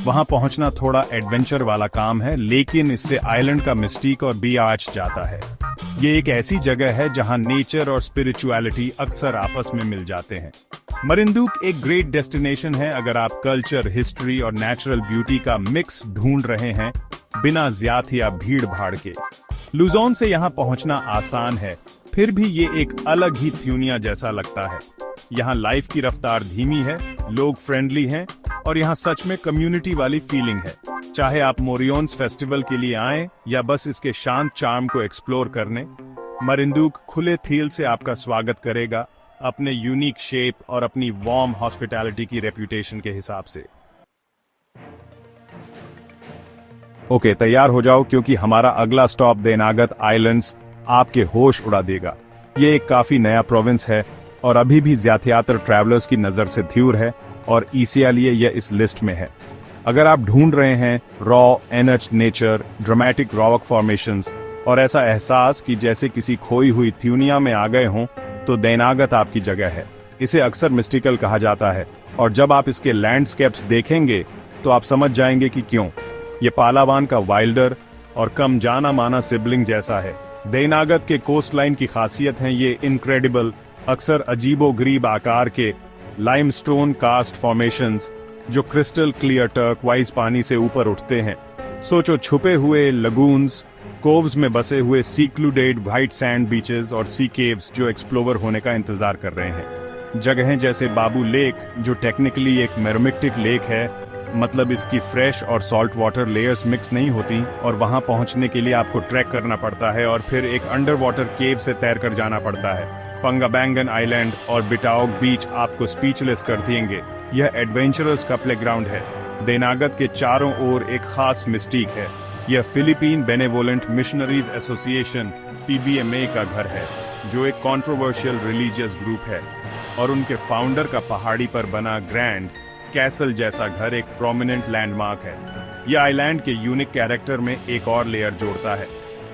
वहां पहुंचना थोड़ा एडवेंचर वाला काम है, लेकिन इससे आइलैंड का मिस्टीक और भी आँच जाता है। ये एक ऐसी जगह है जहां नेचर और स्पिरिचुअलिटी अक्सर आपस में मिल जाते हैं। मरिंदुक एक ग्रेट डेस्टिनेशन है अगर आप कल्चर, हिस्ट्री और नेचुरल ब्यूटी का मिक्स ढूंढ रहे हैं, बिना ज्यादा या भीड़ भाड़ के। लुजोन से यहाँ पहुंचना आसान है, फिर भी ये एक अलग ही थ्यूनिया जैसा लगता है। यहाँ लाइफ की रफ्तार धीमी है, लोग फ्रेंडली हैं और यहाँ सच में कम्युनिटी वाली फीलिंग है। चाहे आप मोरियोन्स फेस्टिवल के लिए आएं या बस इसके शांत चार्म को एक्सप्लोर करने, मरिंदुक खुले दिल से आपका स्वागत करेगा, अपने यूनिक शेप और अपनी वार्म हॉस्पिटैलिटी की रेपुटेशन के हिसाब से। ओके, तैयार हो जाओ क्योंकि हमारा अगला स्टॉप देनागत आइलैंड्स आपके होश उड़ा देगा। ये एक काफी नया प्रोविंस है और अभी भी ज्यादातर ट्रैवलर्स की नजर से दूर है और इसीलिए यह इस लिस्ट में है। अगर आप ढूंढ रहे हैं raw एनर्ज nature, dramatic rock formations और ऐसा एहसास कि जैसे किसी खोई हुई थ्यूनिया में आ गए हों, तो देनागत आपकी जगह है। इसे अक्सर मिस्टिकल कहा जाता है और जब आप इसके लैंडस्केप्स देखेंगे तो आप समझ जाएंगे कि क्यों। ये पालावान का वाइल्डर और कम जाना माना सिबलिंग जैसा है। देनागत के कोस्टलाइन की खासियत है ये इनक्रेडिबल, अक्सर अजीबोगरीब आकार के लाइमस्टोन कास्ट फॉर्मेशंस जो क्रिस्टल क्लियर टर्कवाइज पानी से ऊपर उठते हैं। सोचो छुपे हुए लगून्स, कोव्स में बसे हुए सीक्लूडेड व्हाइट सैंड बीचेस और सी केव्स जो एक्सप्लोर होने का इंतजार कर रहे हैं। जगहें जैसे बाबू लेक जो टेक्निकली एक मेरोमिक्टिक लेक है, मतलब इसकी फ्रेश और सॉल्ट वाटर लेयर्स मिक्स नहीं होती और वहां पहुंचने के लिए आपको ट्रैक करना पड़ता है और फिर एक अंडर वाटर केव से तैर कर जाना पड़ता है। पंगाबैंगन आइलैंड और बिटाओग बीच आपको स्पीचलेस कर देंगे। यह एडवेंचरर्स का प्लेग्राउंड है। देनागत के चारों ओर एक खास मिस्टीक है। यह Philippine benevolent missionaries association (PBMA) का घर है, जो एक कंट्रोवर्शियल रिलीजियस ग्रुप है और उनके फाउंडर का पहाड़ी पर बना ग्रैंड कैसल जैसा घर एक प्रोमिनेंट लैंडमार्क है। यह आइलैंड के यूनिक कैरेक्टर में एक और लेयर जोड़ता है,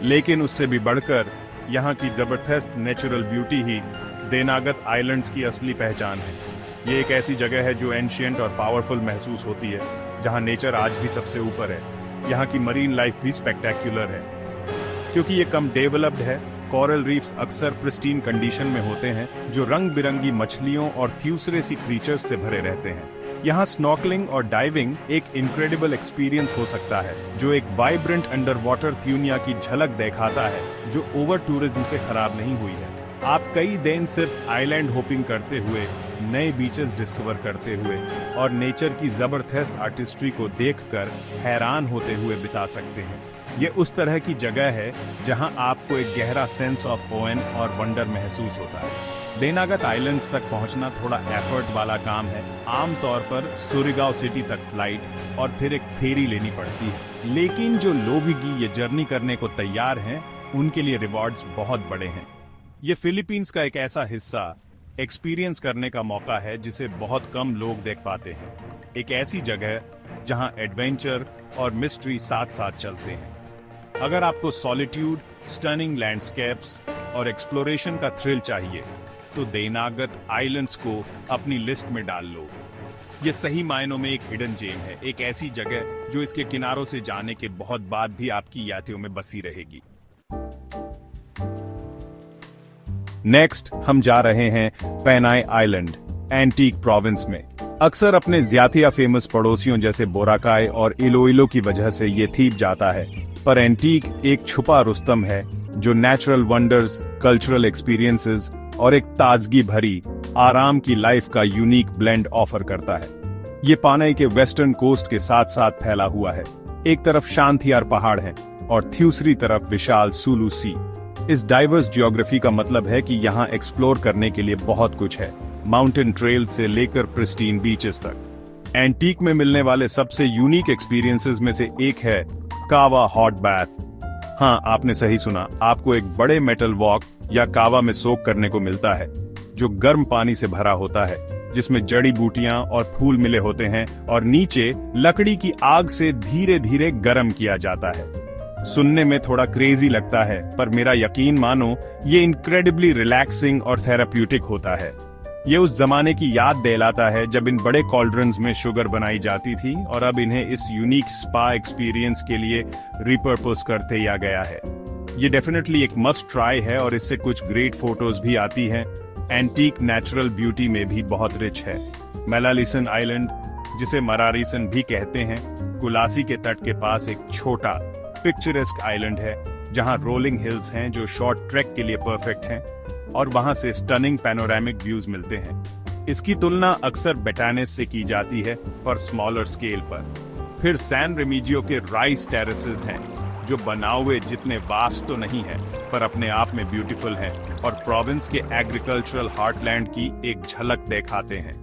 लेकिन उससे भी बढ़कर यहाँ की जबरदस्त नेचुरल ब्यूटी ही देनागत आइलैंड्स की असली पहचान है। ये एक ऐसी जगह है जो एंशिएंट और पावरफुल महसूस होती है, जहाँ नेचर आज भी सबसे ऊपर है। यहाँ की मरीन लाइफ भी स्पेक्टेक्युलर है क्योंकि ये कम डेवलप्ड है। कोरल रीफ्स अक्सर प्रिस्टीन कंडीशन में होते हैं जो रंग बिरंगी मछलियों और फ्यूसरेसी क्रीचर्स से भरे रहते हैं। यहाँ स्नॉर्कलिंग और डाइविंग एक इनक्रेडिबल एक्सपीरियंस हो सकता है, जो एक वाइब्रेंट अंडर वाटर थ्यूनिया की झलक दिखाता है जो ओवर टूरिज्म से खराब नहीं हुई है। आप कई दिन सिर्फ आइलैंड होपिंग करते हुए, नए बीचेस डिस्कवर करते हुए और नेचर की जबरदस्त आर्टिस्ट्री को देखकर हैरान होते हुए बिता सकते हैं। ये उस तरह की जगह है जहां आपको एक गहरा सेंस ऑफ ओएन और वंडर महसूस होता है। देनागत आइलैंड्स तक पहुंचना थोड़ा एफर्ट वाला काम है। आमतौर पर सुरिगांव सिटी तक फ्लाइट और फिर एक फेरी लेनी पड़ती है, लेकिन जो लोग ये जर्नी करने को तैयार हैं, उनके लिए रिवॉर्ड्स बहुत बड़े हैं। ये फिलीपींस का एक ऐसा हिस्सा एक्सपीरियंस करने का मौका है जिसे बहुत कम लोग देख पाते हैं। एक ऐसी जगह जहां एडवेंचर और मिस्ट्री साथ साथ चलते हैं। अगर आपको सॉलिट्यूड, स्टनिंग लैंडस्केप्स और एक्सप्लोरेशन का थ्रिल चाहिए, तो देनागत आइलैंड्स को अपनी लिस्ट में डाल लो। ये सही मायनों में एक हिडन जेम है, एक ऐसी जगह जो इसके किनारों से जाने के बहुत बाद भी आपकी यादों में बसी रहेगी। नेक्स्ट हम जा रहे हैं पेनाई आइलैंड, एंटीक प्रोविंस में। अक्सर अपने ज्यादा फेमस पड़ोसियों जैसे बोराकाई और इलोइलो की वजह से ये थीप जाता है, पर एंटीक एक छुपा रुस्तम है जो नेचुरल वंडर्स, कल्चरल एक्सपीरियंसेस और एक ताजगी भरी, आराम की लाइफ का यूनिक ब्लेंड ऑफर करता है। ये पानाई के वेस्टर्न कोस्ट के साथ साथ फैला हुआ है। एक तरफ शांतियार पहाड़ हैं और दूसरी तरफ विशाल सुलू सी। इस डाइवर्स जियोग्राफी का मतलब है कि यहाँ एक्सप्लोर करने के लिए बहुत कुछ है, माउंटेन ट्रेल से लेकर प्रिस्टीन बीचेस तक। एंटीक में मिलने वाले सबसे यूनिक एक्सपीरियंसेस में से एक है कावा हॉट बैथ। हाँ, आपने सही सुना, आपको एक बड़े मेटल वॉक या कावा में सोक करने को मिलता है, जो गर्म पानी से भरा होता है, जिसमें जड़ी बूटियां और फूल मिले होते हैं और नीचे लकड़ी की आग से धीरे धीरे गर्म किया जाता है। सुनने में थोड़ा क्रेजी लगता है, पर मेरा यकीन मानो, ये इनक्रेडिबली रिलैक्सिंग और थेराप्यूटिक होता है। ये उस जमाने की याद दिलाता है जब इन बड़े कॉल्ड्रन्स में शुगर बनाई जाती थी और अब इन्हें इस यूनिक स्पा एक्सपीरियंस के लिए रिपर्पस कर दिया गया है। ये डेफिनेटली एक मस्ट ट्राई है और इससे कुछ ग्रेट फोटोज भी आती हैं। एंटीक नेचुरल ब्यूटी में भी बहुत रिच है। मेलालिसन आइलैंड, जिसे मरारीसन भी कहते हैं, कुलासी के तट के पास एक छोटा पिक्चरेस्क आइलैंड है जहां रोलिंग हिल्स हैं जो शॉर्ट ट्रैक के लिए परफेक्ट हैं और वहां से स्टनिंग पैनोरामिक व्यूज मिलते हैं। इसकी तुलना अक्सर बेटानेस से की जाती है पर स्मॉलर स्केल पर। फिर सैन रेमिजियो के राइस टेरेसेस हैं जो बनावे जितने वास्ट तो नहीं है पर अपने आप में ब्यूटीफुल हैं और प्रोविंस के एग्रीकल्चरल हार्टलैंड की एक झलक दिखाते हैं।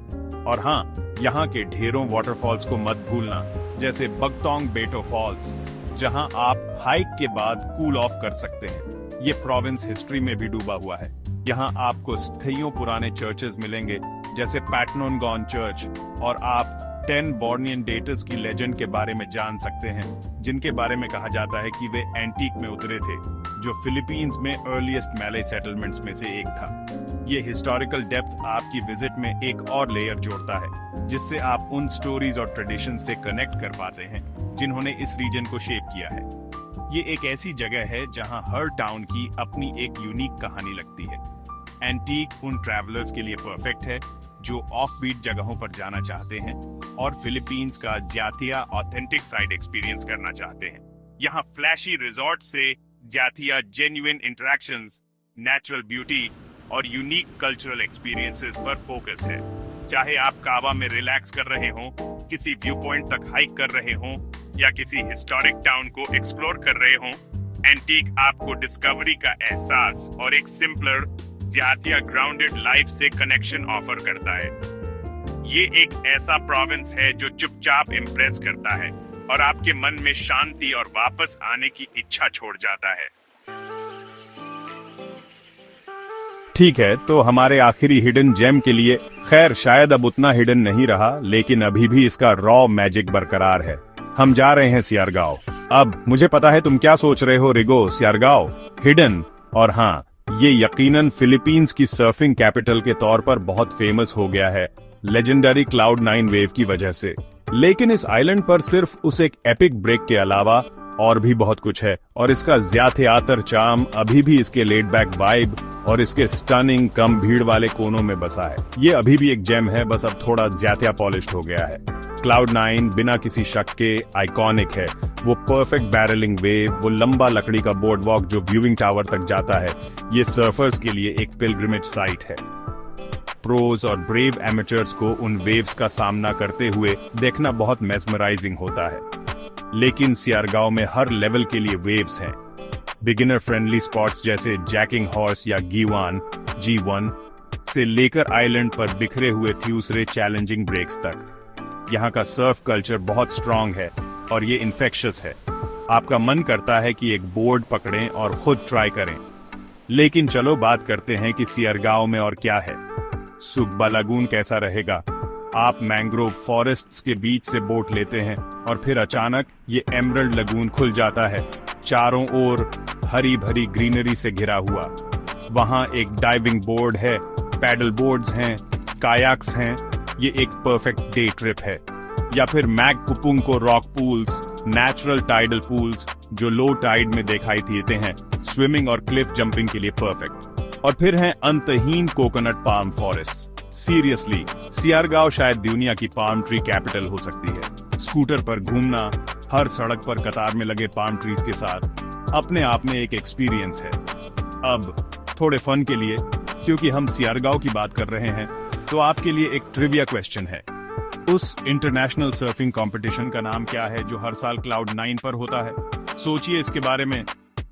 और हाँ, यहाँ के ढेरों वाटरफॉल्स को मत भूलना, जैसे बगतोंग बेटो फॉल्स, जहाँ आप हाइक के बाद कूल ऑफ कर सकते हैं। ये प्रोविंस हिस्ट्री में भी डूबा हुआ है। यहाँ आपको स्थैयों पुराने चर्चेस मिलेंगे जैसे पैटनोनगॉन चर्च, और आप 10 बॉर्नियन डेटर्स की लेजेंड के बारे में जान सकते हैं जिनके बारे में कहा जाता है कि वे एंटीक में उतरे थे, जो फिलीपींस में अर्लीस्ट मैले सेटलमेंट्स में से एक था। ये हिस्टोरिकल डेप्थ आपकी विजिट में एक और लेयर जोड़ता है जिससे आप उन स्टोरीज और ट्रेडिशन से कनेक्ट कर पाते हैं जिन्होंने इस रीजन को शेप किया है। ये एक ऐसी जगह है जहां हर टाउन की अपनी एक यूनिक कहानी लगती है। एंटीक उन ट्रैवलर्स के लिए परफेक्ट है जो ऑफ बीट जगहों पर जाना चाहते हैं और फिलीपींस का जातिया ऑथेंटिक साइड एक्सपीरियंस करना चाहते हैं। यहाँ फ्लैशी रिजॉर्ट से जातिया जेन्युइन इंटरेक्शंस, नेचुरल ब्यूटी और यूनिक कल्चरल एक्सपीरियंसेस पर फोकस है। चाहे आप काबा में रिलैक्स कर रहे हों, किसी व्यू पॉइंट तक हाइक कर रहे हों या किसी हिस्टोरिक टाउन को एक्सप्लोर कर रहे हों, एंटीक आपको डिस्कवरी का एहसास और एक सिंपलर जातिया ग्राउंडेड लाइफ से कनेक्शन ऑफर करता है। ये एक ऐसा प्रोविंस है जो चुपचाप इम्प्रेस करता है और आपके मन में शांति और वापस आने की इच्छा छोड़ जाता है। ठीक है, तो हमारे आखिरी हिडन जेम के लिए, खैर शायद अब उतना हिडन नहीं रहा, लेकिन अभी भी इसका रॉ मैजिक बरकरार है। हम जा रहे हैं सियारगाओ। अब मुझे पता है तुम क्या सोच रहे हो, रिगो, सियारगाओ हिडन? और हाँ, ये यकीनन फिलीपींस की सर्फिंग कैपिटल के तौर पर बहुत फेमस हो गया है लेजेंडरी क्लाउड 9 वेव की वजह से। लेकिन इस आइलैंड पर सिर्फ उस एक एपिक ब्रेक के अलावा और भी बहुत कुछ है, और इसका ज्यादातर चार्म अभी भी इसके लेड बैक वाइब और इसके स्टनिंग कम भीड़ वाले कोनों में बसा है। ये अभी भी एक जेम है, बस अब थोड़ा ज्यादा पॉलिश्ड हो गया है। क्लाउड 9 बिना किसी शक के आइकॉनिक है। वो परफेक्ट बैरलिंग वेव, वो लंबा लकड़ी का बोर्ड वॉक जो व्यूइंग टावर तक जाता है, ये सर्फर्स के लिए एक पिलग्रिमेज साइट है। प्रोज और ब्रेव एमेचर्स को उन वेव्स का सामना करते हुए देखना बहुत मेस्मराइजिंग होता है। लेकिन सियारगाओ में हर लेवल के लिए वेव्स हैं। बिगिनर फ्रेंडली स्पॉट्स जैसे जैकिंग हॉर्स या गीवान G1 से लेकर आइलैंड पर बिखरे हुए दूसरे चैलेंजिंग ब्रेक्स तक। यहाँ का सर्फ कल्चर बहुत स्ट्रांग है और ये इन्फेक्शियस है। आपका मन करता है कि एक बोर्ड पकड़ें और खुद ट्राई करें। लेकिन चलो बात करते हैं कि सियारगाओ में और क्या है। सुगबा लगून कैसा रहेगा? आप मैंग्रोव फॉरेस्ट्स के बीच से बोट लेते हैं और फिर अचानक ये एमरल्ड लगून खुल जाता है, चारों ओर हरी भरी ग्रीनरी से घिरा हुआ। वहां एक डाइविंग बोर्ड है, पैडल बोर्ड्स हैं, कायाक्स हैं। ये एक परफेक्ट डे ट्रिप है। या फिर मैग पुपुंग को rock pools, natural tidal pools जो लो टाइड में दिखाई देते हैं, स्विमिंग और क्लिफ जंपिंग के लिए परफेक्ट। और फिर हैं अंतहीन कोकोनट पाम फॉरेस्ट। सीरियसली, सियारगाओ शायद दुनिया की पाम ट्री कैपिटल हो सकती है। स्कूटर पर घूमना, हर सड़क पर कतार में लगे पाम ट्रीज के साथ, अपने आप में एक एक्सपीरियंस है। अब थोड़े फन के लिए, क्योंकि हम सियारगाओ की बात कर रहे हैं, तो आपके लिए एक ट्रिविया क्वेश्चन है। उस इंटरनेशनल सर्फिंग कंपटीशन का नाम क्या है जो हर साल क्लाउड 9 पर होता है? सोचिए इसके बारे में।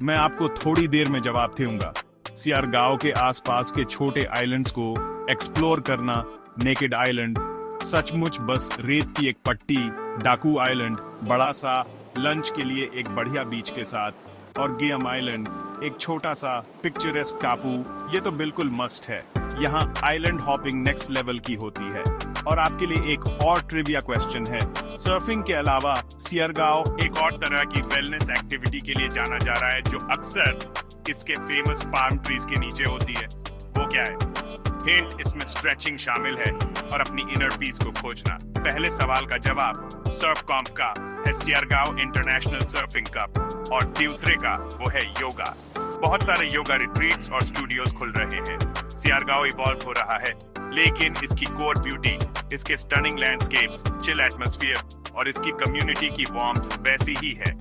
मैं आपको थोड़ी देर में जवाब दूंगा। सियारगाओ के आसपास के छोटे आइलैंड्स को एक्सप्लोर करना, नेकेड आइलैंड, सचमुच बस रेत की एक पट्टी, डाकू आइलैंड, बड़ा सा लंच के लिए एक बढ़िया बीच के साथ, और गियम आइलैंड, एक छोटा सा पिक्चरेस्क टापू, ये तो बिल्कुल मस्ट है। यहाँ आइलैंड हॉपिंग नेक्स्ट लेवल की होती है। और आपके लिए एक और ट्रिविया क्वेश्चन है। सर्फिंग के अलावा सियारगाओ एक और तरह की वेलनेस एक्टिविटी के लिए जाना जा रहा है जो अक्सर इसके फेमस पाम ट्रीज के नीचे होती है। वो क्या है? हिंट, इसमें स्ट्रेचिंग शामिल है और अपनी इनर पीस को खोजना। पहले सवाल का जवाब सर्फ कॉम्प का है सियारगांव इंटरनेशनल सर्फिंग कप और दूसरे का वो है योगा। बहुत सारे योगा रिट्रीट्स और स्टूडियोज खुल रहे हैं। सियारगांव इवॉल्व हो रहा है, लेकिन इसकी कोर ब्यूटी, इसके स्टनिंग लैंडस्केप्स, चिल एटमॉस्फेयर और इसकी कम्युनिटी की वार्मथ वैसी ही है।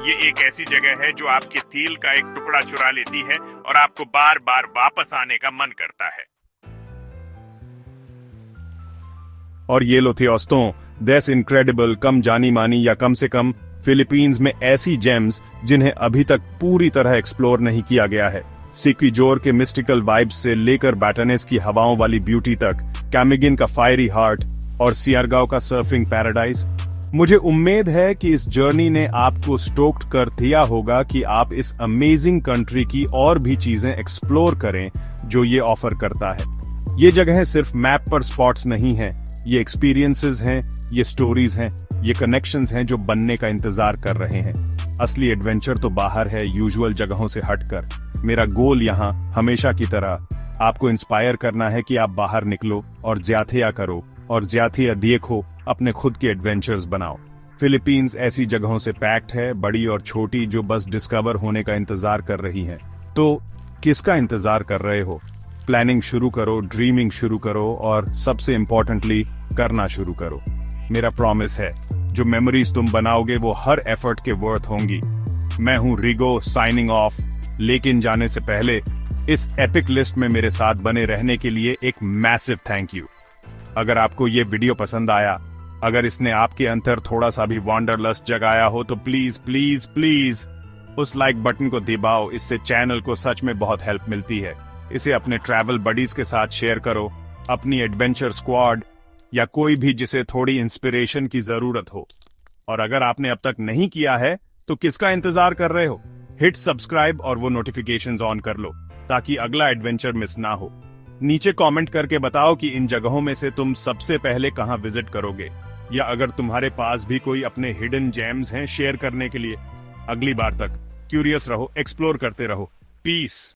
ये एक ऐसी जगह है जो आपके दिल का एक टुकड़ा चुरा लेती है और आपको बार बार वापस आने का मन करता है। और ये लो थी दोस्तों 10 इनक्रेडिबल, कम जानी मानी या कम से कम फिलीपींस में ऐसी जेम्स जिन्हें अभी तक पूरी तरह एक्सप्लोर नहीं किया गया है। सिक्विजोर के मिस्टिकल वाइब्स से लेकर बैटनेस की हवाओं वाली ब्यूटी तक, कैमिगिन का फायरी हार्ट और सियारगांव का सर्फिंग पैराडाइज। मुझे उम्मीद है कि इस जर्नी ने आपको स्टोक्ड कर दिया होगा कि आप इस अमेजिंग कंट्री की और भी चीजें एक्सप्लोर करें जो ये ऑफर करता है। ये जगह सिर्फ मैप पर स्पॉट्स नहीं हैं, ये एक्सपीरियंसेस हैं, ये स्टोरीज हैं, ये कनेक्शंस हैं जो बनने का इंतजार कर रहे हैं। असली एडवेंचर तो बाहर है, यूजुअल जगहों से हटकर। मेरा गोल यहाँ हमेशा की तरह आपको इंस्पायर करना है कि आप बाहर निकलो और ज्याथिया करो और ज्याथिया देखो, अपने खुद के एडवेंचर्स बनाओ। फिलीपींस ऐसी जगहों से पैक्ड है, बड़ी और छोटी, जो बस डिस्कवर होने का इंतजार कर रही हैं। तो किसका इंतजार कर रहे हो? प्लानिंग शुरू करो, ड्रीमिंग शुरू करो और सबसे इंपॉर्टेंटली करना शुरू करो। मेरा प्रॉमिस है, जो मेमोरीज तुम बनाओगे वो हर एफर्ट के वर्थ होंगी। मैं हूं रिगो, साइनिंग ऑफ। लेकिन जाने से पहले इस एपिक लिस्ट में मेरे साथ बने रहने के लिए एक मैसिव थैंक यू। अगर आपको ये वीडियो पसंद आया, अगर इसने आपके अंदर थोड़ा सा भी वांडरलस्ट जगाया हो, तो प्लीज प्लीज प्लीज उस लाइक बटन को दबाओ। इससे चैनल को सच में बहुत हेल्प मिलती है। इसे अपने ट्रैवल बडीज के साथ शेयर करो, अपनी एडवेंचर स्क्वाड या कोई भी जिसे थोड़ी इंस्पिरेशन की जरूरत हो। और अगर आपने अब तक नहीं किया है तो किसका इंतजार कर रहे हो? हिट सब्सक्राइब और वो नोटिफिकेशंस ऑन कर लो ताकि अगला एडवेंचर मिस ना हो। नीचे कमेंट करके बताओ कि इन जगहों में से तुम सबसे पहले कहां विजिट करोगे, या अगर तुम्हारे पास भी कोई अपने हिडन जेम्स हैं शेयर करने के लिए। अगली बार तक क्यूरियस रहो, एक्सप्लोर करते रहो। पीस।